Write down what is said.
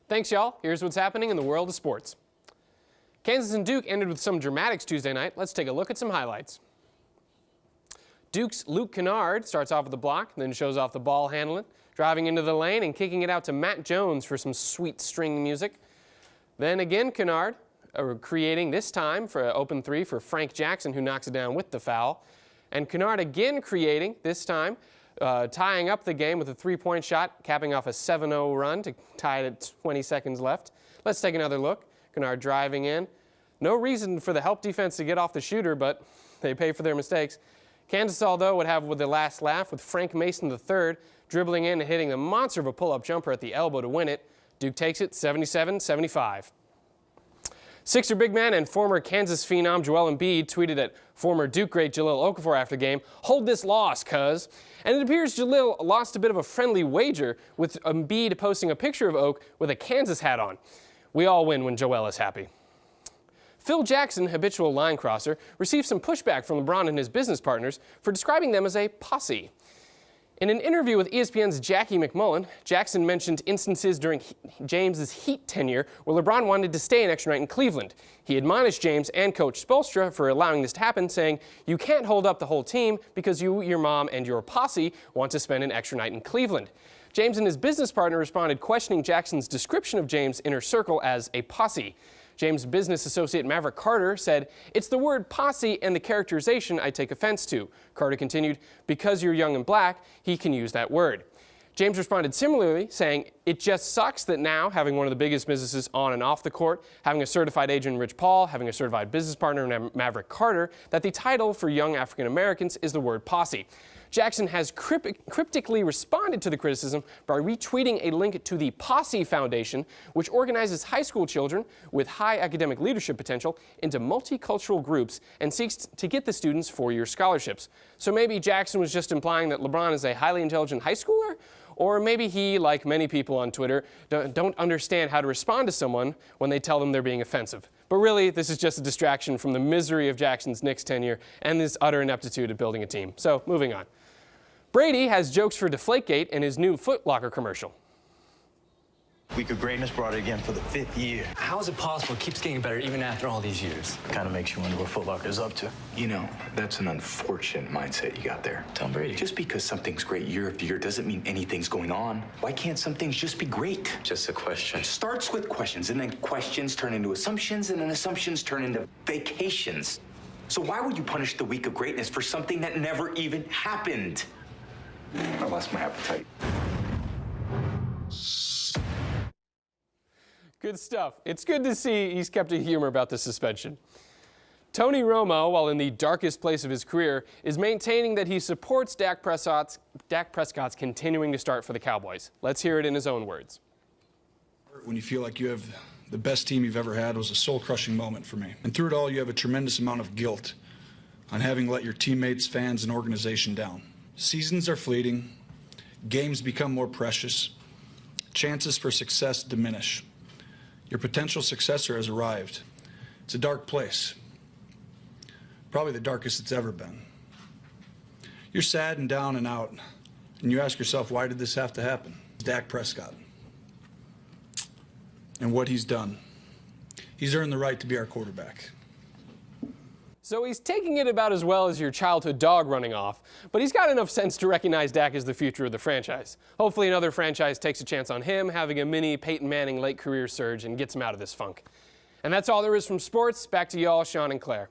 Thanks, y'all. Here's what's happening in the world of sports. Kansas and Duke ended with some dramatics Tuesday night. Let's take a look at some highlights. Duke's Luke Kennard starts off with the block, then shows off the ball handling, driving into the lane and kicking it out to Matt Jones for some sweet string music. Then again, Kennard creating this time for an open three for Frank Jackson, who knocks it down with the foul. And Kennard again creating, this time tying up the game with a three-point shot, capping off a 7-0 run to tie it at 20 seconds left. Let's take another look. Kennard driving in. No reason for the help defense to get off the shooter, but they pay for their mistakes. Kansas, although, would have with the last laugh with Frank Mason III dribbling in and hitting the monster of a pull-up jumper at the elbow to win it. Duke takes it 77-75. Sixer big man and former Kansas phenom Joel Embiid tweeted at former Duke great Jahlil Okafor after the game, "Hold this loss, cuz." And it appears Jahlil lost a bit of a friendly wager with Embiid posting a picture of Oak with a Kansas hat on. We all win when Joel is happy. Phil Jackson, habitual line crosser, received some pushback from LeBron and his business partners for describing them as a posse. In an interview with ESPN's Jackie McMullen, Jackson mentioned instances during James's Heat tenure where LeBron wanted to stay an extra night in Cleveland. He admonished James and Coach Spoelstra for allowing this to happen, saying, "You can't hold up the whole team because you, your mom, and your posse want to spend an extra night in Cleveland." James and his business partner responded, questioning Jackson's description of James' inner circle as a posse. James' business associate Maverick Carter said, "It's the word posse and the characterization I take offense to." Carter continued, "Because you're young and black, he can use that word." James responded similarly, saying, "It just sucks that now, having one of the biggest businesses on and off the court, having a certified agent in Rich Paul, having a certified business partner in Maverick Carter, that the title for young African Americans is the word posse." Jackson has cryptically responded to the criticism by retweeting a link to the Posse Foundation, which organizes high school children with high academic leadership potential into multicultural groups and seeks to get the students four-year scholarships. So maybe Jackson was just implying that LeBron is a highly intelligent high schooler? Or maybe he, like many people on Twitter, don't understand how to respond to someone when they tell them they're being offensive. But really, this is just a distraction from the misery of Jackson's Knicks tenure and his utter ineptitude at building a team. So, moving on. Brady has jokes for Deflategate in his new Foot Locker commercial. Week of Greatness brought it again for the 5th year. How is it possible it keeps getting better even after all these years? Kind of makes you wonder what Foot Locker is up to. You know, that's an unfortunate mindset you got there. Tom Brady. Just because something's great year after year doesn't mean anything's going on. Why can't some things just be great? Just a question. It starts with questions, and then questions turn into assumptions, and then assumptions turn into vacations. So why would you punish the Week of Greatness for something that never even happened? I lost my appetite. Good stuff. It's good to see he's kept a humor about the suspension. Tony Romo, while in the darkest place of his career, is maintaining that he supports Dak Prescott's continuing to start for the Cowboys. Let's hear it in his own words. When you feel like you have the best team you've ever had, was a soul-crushing moment for me. And through it all, you have a tremendous amount of guilt on having let your teammates, fans, and organization down. Seasons are fleeting. Games become more precious. Chances for success diminish. Your potential successor has arrived. It's a dark place. Probably the darkest it's ever been. You're sad and down and out, and you ask yourself, why did this have to happen? Dak Prescott. And what he's done. He's earned the right to be our quarterback. So he's taking it about as well as your childhood dog running off, but he's got enough sense to recognize Dak as the future of the franchise. Hopefully another franchise takes a chance on him, having a mini Peyton Manning late career surge and gets him out of this funk. And that's all there is from sports. Back to y'all, Sean and Claire.